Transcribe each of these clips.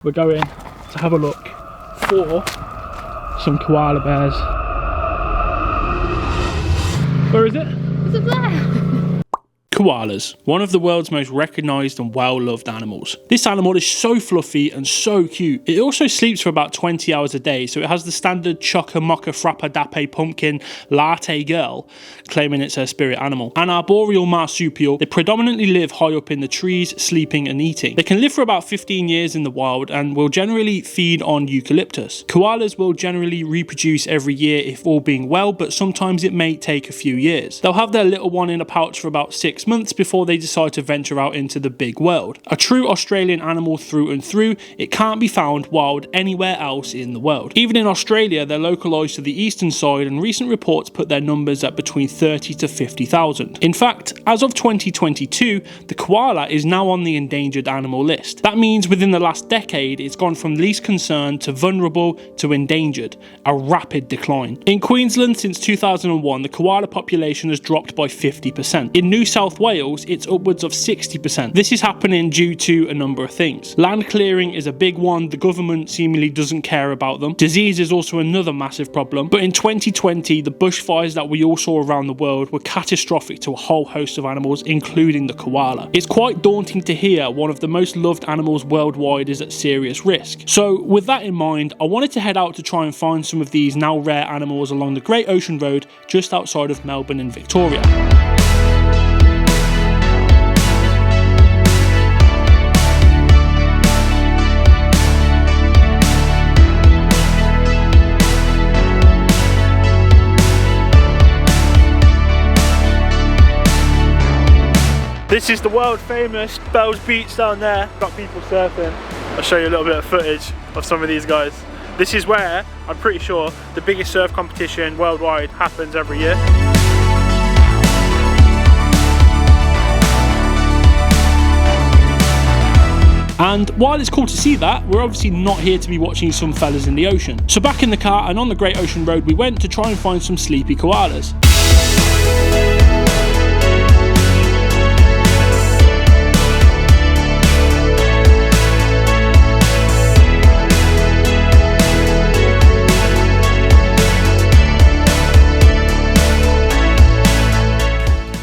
We're going to have a look for some koala bears. Where is it? It's up there. Koalas, one of the world's most recognised and well-loved animals. This animal is so fluffy and so cute. It also sleeps for about 20 hours a day, so it has the standard chocker mocha frappa dappe pumpkin latte girl claiming it's her spirit animal. An arboreal marsupial, they predominantly live high up in the trees, sleeping and eating. They can live for about 15 years in the wild and will generally feed on eucalyptus. Koalas will generally reproduce every year if all being well, but sometimes it may take a few years. They'll have their little one in a pouch for about 6 months before they decide to venture out into the big world. A true Australian animal through and through, it can't be found wild anywhere else in the world. Even in Australia, they're localised to the eastern side, and recent reports put their numbers at between 30 to 50,000. In fact, as of 2022, the koala is now on the endangered animal list. That means within the last decade, it's gone from least concern to vulnerable to endangered, a rapid decline. In Queensland since 2001, the koala population has dropped by 50%. In New South Wales, it's upwards of 60%. This is happening due to a number of things. Land clearing is a big one. The government seemingly doesn't care about them. Disease is also another massive problem. But in 2020, the bushfires that we all saw around the world were catastrophic to a whole host of animals, including the koala. It's quite daunting to hear one of the most loved animals worldwide is at serious risk. So with that in mind, I wanted to head out to try and find some of these now rare animals along the Great Ocean Road just outside of Melbourne in Victoria. This is the world famous Bells Beach down there. Got people surfing. I'll show you a little bit of footage of some of these guys. This is where, I'm pretty sure, the biggest surf competition worldwide happens every year. And while it's cool to see that, we're obviously not here to be watching some fellas in the ocean. So back in the car and on the Great Ocean Road we went to try and find some sleepy koalas.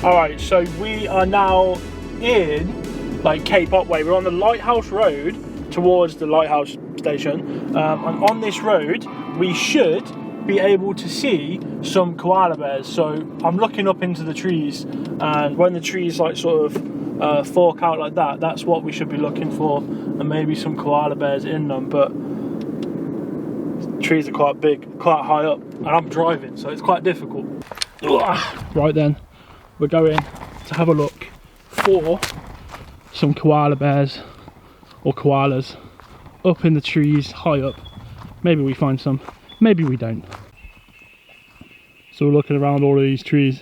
Alright, so we are now in like Cape Otway. We're on the Lighthouse Road towards the lighthouse station, and on this road we should be able to see some koala bears. So I'm looking up into the trees, and when the trees like sort of fork out like that, that's what we should be looking for, and maybe some koala bears in them. But the trees are quite big, quite high up, and I'm driving, so it's quite difficult. Right then, we're going to have a look for some koala bears or koalas up in the trees high up. Maybe we find some, maybe we don't. So we're looking around all of these trees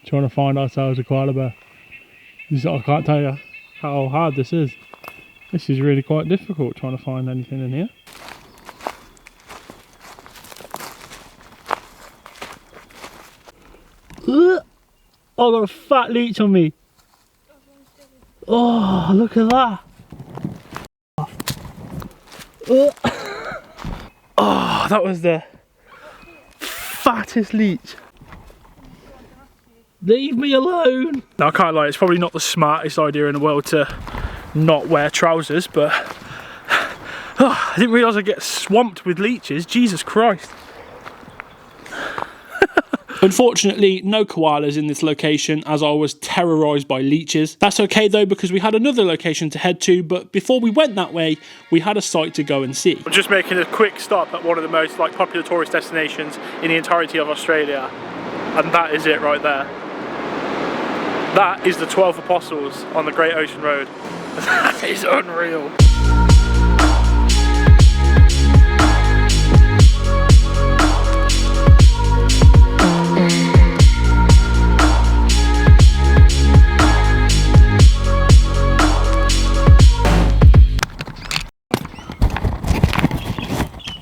trying to find ourselves a koala bear. I can't tell you how hard this is. This is really quite difficult trying to find anything in here. I got a fat leech on me. Oh, look at that. Oh, that was the fattest leech. Leave me alone. No, I can't lie, it's probably not the smartest idea in the world to not wear trousers, but I didn't realise I'd get swamped with leeches. Jesus Christ. Unfortunately, no koalas in this location as I was terrorised by leeches. That's okay though, because we had another location to head to, but before we went that way, we had a site to go and see. I'm just making a quick stop at one of the most popular tourist destinations in the entirety of Australia, and that is it right there. That is the 12 Apostles on the Great Ocean Road. That is unreal.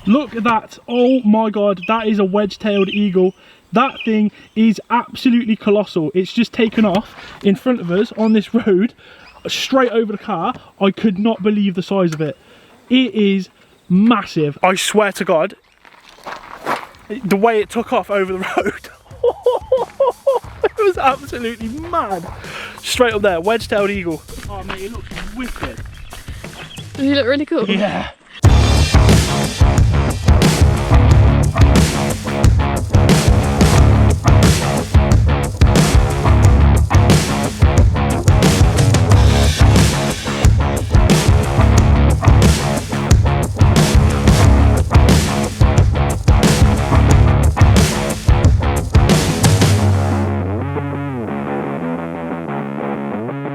Look at that, oh my god, that is a wedge-tailed eagle. That thing is absolutely colossal. It's just taken off in front of us on this road, straight over the car. I could not believe the size of it. It is massive. I swear to God, the way it took off over the road. It was absolutely mad. Straight up there, wedge-tailed eagle. Oh mate, it looks wicked. Does he look really cool? Yeah.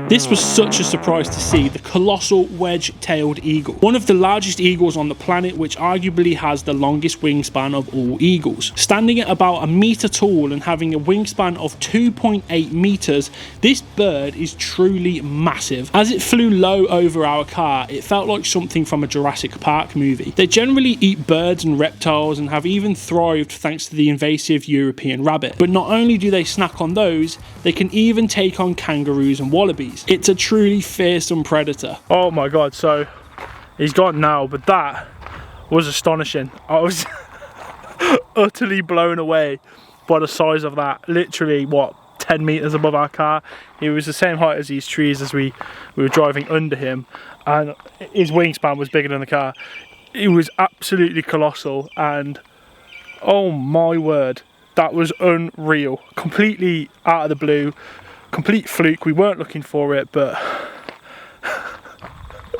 This was such a surprise to see, the colossal wedge-tailed eagle. One of the largest eagles on the planet, which arguably has the longest wingspan of all eagles. Standing at about 1 meter tall and having a wingspan of 2.8 meters, this bird is truly massive. As it flew low over our car, it felt like something from a Jurassic Park movie. They generally eat birds and reptiles and have even thrived thanks to the invasive European rabbit. But not only do they snack on those, they can even take on kangaroos and wallabies. It's a truly fearsome predator. Oh my God, so he's gone now, but that was astonishing. I was utterly blown away by the size of that. Literally, what, 10 meters above our car. He was the same height as these trees as we were driving under him, and his wingspan was bigger than the car. It was absolutely colossal, and oh my word, that was unreal. Completely out of the blue. Complete fluke, we weren't looking for it, but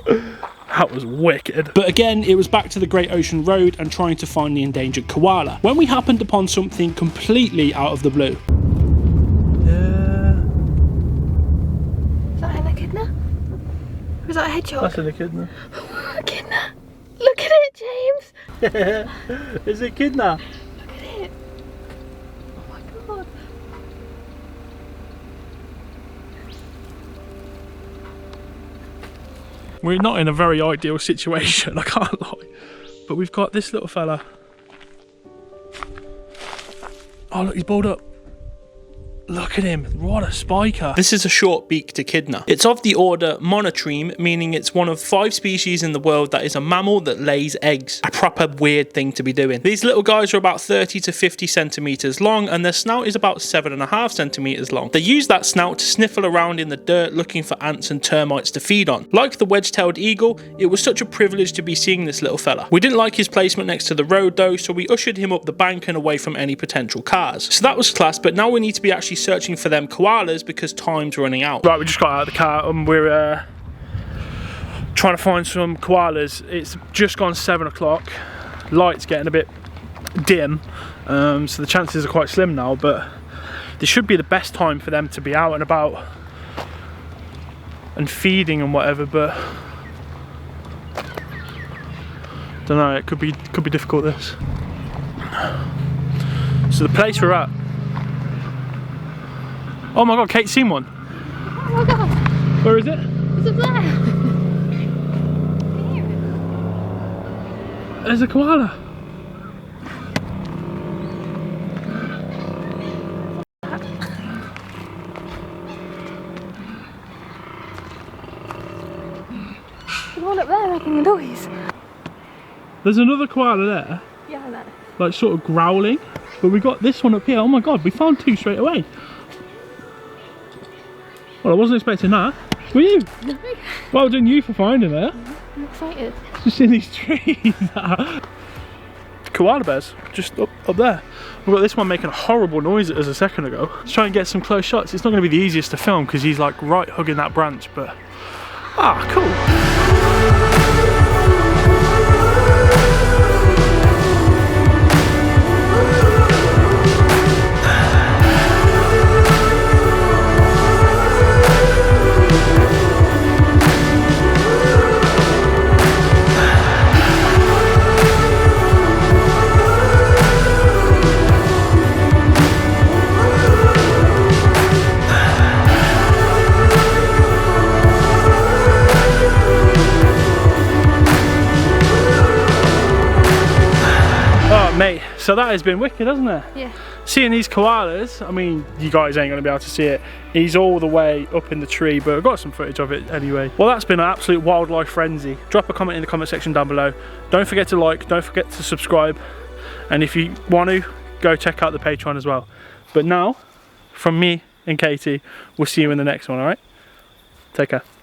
that was wicked. But again, it was back to the Great Ocean Road and trying to find the endangered koala, when we happened upon something completely out of the blue. Yeah. Is that an echidna? Or is that a hedgehog? That's an echidna. Echidna! Look at it, James! It's an echidna. Look at it! Oh my God! We're not in a very ideal situation, I can't lie. But we've got this little fella. Oh look, he's balled up. Look at him, what a spiker. This is a short-beaked echidna. It's of the order Monotreme, meaning it's one of 5 species in the world that is a mammal that lays eggs. A proper weird thing to be doing. These little guys are about 30 to 50 centimeters long, and their snout is about 7.5 centimeters long. They use that snout to sniffle around in the dirt looking for ants and termites to feed on. Like the wedge-tailed eagle, it was such a privilege to be seeing this little fella. We didn't like his placement next to the road though, so we ushered him up the bank and away from any potential cars. So that was class, but now we need to be actually searching for them koalas because time's running out. Right, we just got out of the car and we're trying to find some koalas. It's just gone 7 o'clock. Light's getting a bit dim, so the chances are quite slim now, but this should be the best time for them to be out and about and feeding and whatever, but don't know, it could be difficult, this. So the place we're at, oh my God, Kate's seen one. Oh my God! Where is it? It's up there! There's a koala. There's one up there making a noise. There's another koala there, Yeah, I know. like sort of growling. But we got this one up here. Oh my God, we found 2 straight away. Well, I wasn't expecting that. Were you? No. Well done you for finding it. I'm excited. Just in these trees. Koala bears, just up there. We've got this one making a horrible noise at us a second ago. Let's try and get some close shots. It's not going to be the easiest to film because he's like right hugging that branch, but cool. Mate, so that has been wicked, hasn't it? Yeah. Seeing these koalas, I mean, you guys ain't going to be able to see it. He's all the way up in the tree, but I've got some footage of it anyway. Well, that's been an absolute wildlife frenzy. Drop a comment in the comment section down below. Don't forget to like, don't forget to subscribe. And if you want to, go check out the Patreon as well. But now, from me and Katie, we'll see you in the next one, alright? Take care.